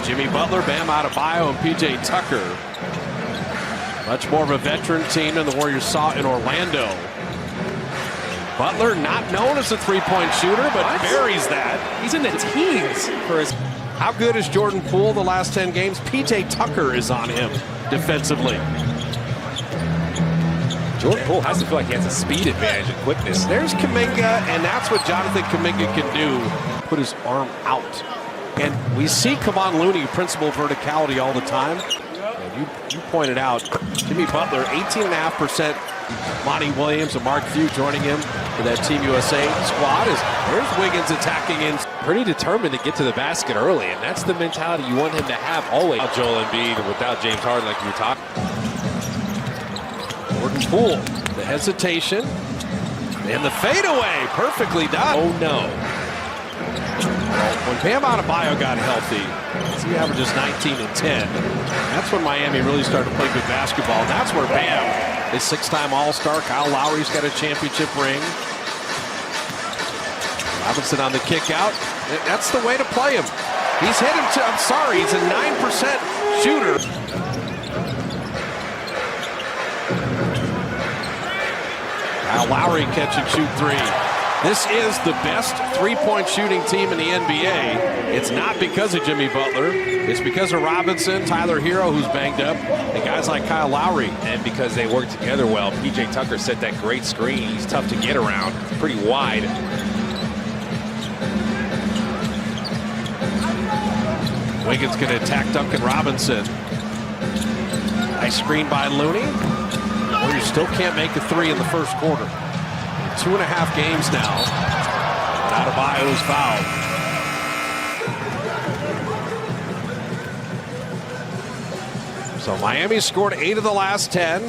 Jimmy Butler, Bam Adebayo, and PJ Tucker. Much more of a veteran team than the Warriors saw in Orlando. Butler not known as a three-point shooter, but buries that. He's in the teens for his. How good is Jordan Poole the last 10 games? PJ Tucker is on him defensively. Jordan Poole has to feel like he has a speed advantage and quickness. There's Kuminga, and that's what Jonathan Kuminga can do. Put his arm out. And we see Kevon Looney principal verticality all the time. And you pointed out, Jimmy Butler, 18.5%. Monty Williams and Mark Few joining him for that Team USA squad. There's Wiggins attacking in. Pretty determined to get to the basket early, and that's the mentality you want him to have always. Without Joel Embiid, without James Harden, like you were talking. Jordan Poole, the hesitation, and the fadeaway, perfectly done. Oh no. When Bam Adebayo got healthy, he averages 19 and 10. That's when Miami really started to play good basketball. And that's where Bam is six-time All-Star. Kyle Lowry's got a championship ring. Robinson on the kick out. That's the way to play him. He's hit him to, I'm sorry, he's a 9% shooter. Kyle Lowry catch and shoot three. This is the best three-point shooting team in the NBA. It's not because of Jimmy Butler. It's because of Robinson, Tyler Hero, who's banged up, and guys like Kyle Lowry. And because they work together well. PJ Tucker set that great screen. He's tough to get around. Pretty wide. Wiggins going to attack Duncan Robinson. Nice screen by Looney. Warriors still can't make a three in the first quarter. 2.5 games now. Adebayo's fouled. So Miami scored 8 of the last 10.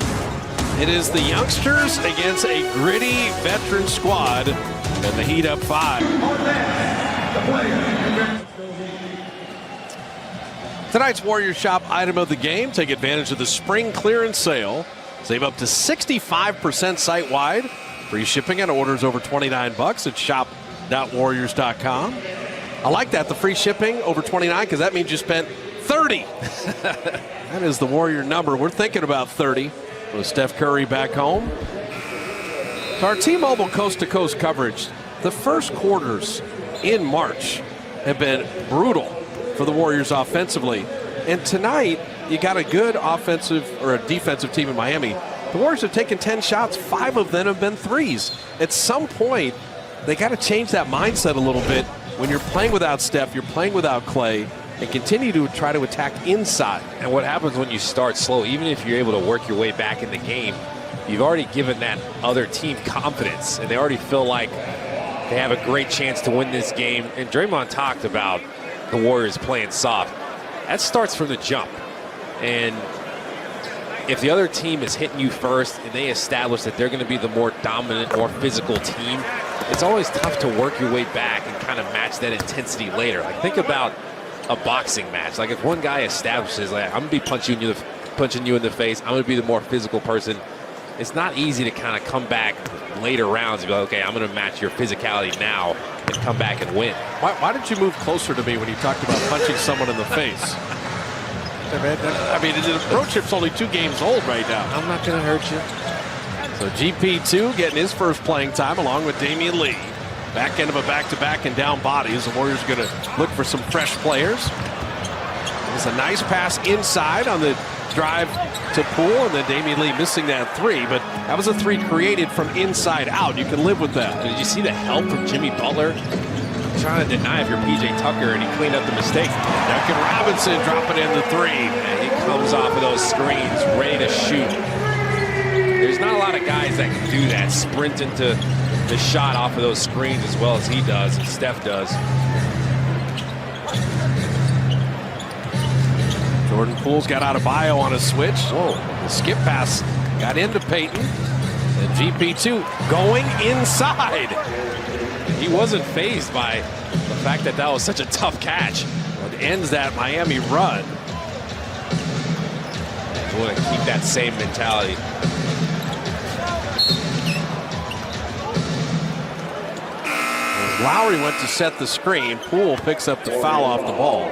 It is the youngsters against a gritty veteran squad, and the Heat up 5. Tonight's Warriors Shop item of the game. Take advantage of the spring clearance sale. Save up to 65% site-wide. Free shipping on orders over $29 at shop.warriors.com. I like that, the free shipping over $29, because that means you spent $30. That is the Warrior number. We're thinking about 30 with Steph Curry back home. So our T-Mobile coast-to-coast coverage, the first quarters in March have been brutal for the Warriors offensively. And tonight, you got a good offensive or a defensive team in Miami. The Warriors have taken 10 shots. 5 of them have been threes. At some point, they got to change that mindset a little bit. When you're playing without Steph, you're playing without Clay, and continue to try to attack inside. And what happens when you start slow, even if you're able to work your way back in the game, you've already given that other team confidence, and they already feel like they have a great chance to win this game. And Draymond talked about the Warriors playing soft. That starts from the jump. And if the other team is hitting you first and they establish that they're going to be the more dominant, more physical team, it's always tough to work your way back and kind of match that intensity later. Like, think about a boxing match. Like, if one guy establishes, like, I'm going to be punching you in the face, I'm going to be the more physical person, it's not easy to kind of come back later rounds and be like, okay, I'm going to match your physicality now and come back and win. Why did you move closer to me when you talked about punching someone in the face? I mean, the road trip's only 2 games old right now. I'm not going to hurt you. So GP2 getting his first playing time along with Damian Lee. Back end of a back-to-back and down bodies. The Warriors are going to look for some fresh players. There's a nice pass inside on the drive to Poole, and then Damian Lee missing that 3. But that was a 3 created from inside out. You can live with that. Did you see the help from Jimmy Butler? Trying to deny if you're PJ Tucker, and he cleaned up the mistake. Duncan Robinson dropping in the 3. And he comes off of those screens, ready to shoot. There's not a lot of guys that can do that, sprint into the shot off of those screens as well as he does, and Steph does. Jordan Poole's got Adebayo on a switch. Whoa, the skip pass got into Payton. And GP2 going inside. He wasn't fazed by the fact that that was such a tough catch. It ends that Miami run. You want to keep that same mentality. Lowry went to set the screen. Poole picks up the foul off the ball.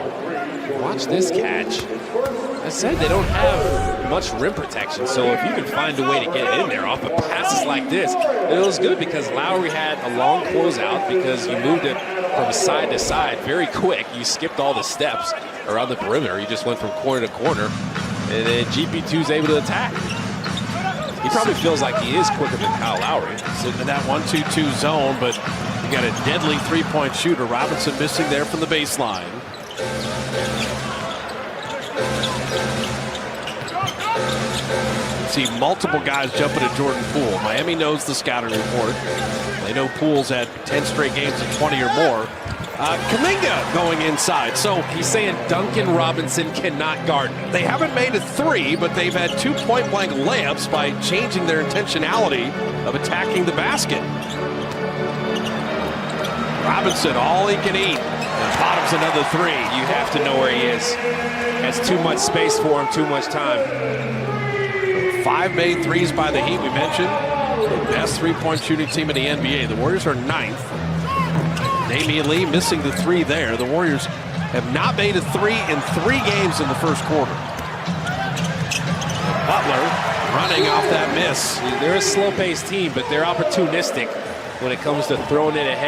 Watch this catch. I said they don't have much rim protection, so if you can find a way to get it in there off of passes like this, it was good because Lowry had a long closeout because you moved it from side to side very quick. You skipped all the steps around the perimeter. You just went from corner to corner, and then GP2 is able to attack. He probably feels like he is quicker than Kyle Lowry. Sitting in that 1-2-2 zone, but you got a deadly three-point shooter. Robinson missing there from the baseline. See multiple guys jumping at Jordan Poole. Miami knows the scouting report. They know Poole's had 10 straight games of 20 or more. Kuminga going inside. So he's saying Duncan Robinson cannot guard. They haven't made a three, but they've had 2 point-blank layups by changing their intentionality of attacking the basket. Robinson, all he can eat. And bottoms another three. You have to know where he is. Has too much space for him, too much time. 5 made threes by the Heat, we mentioned. The best three-point shooting team in the NBA. The Warriors are 9th. Damian Lee missing the 3 there. The Warriors have not made a 3 in 3 games in the first quarter. Butler running off that miss. They're a slow-paced team, but they're opportunistic when it comes to throwing it ahead.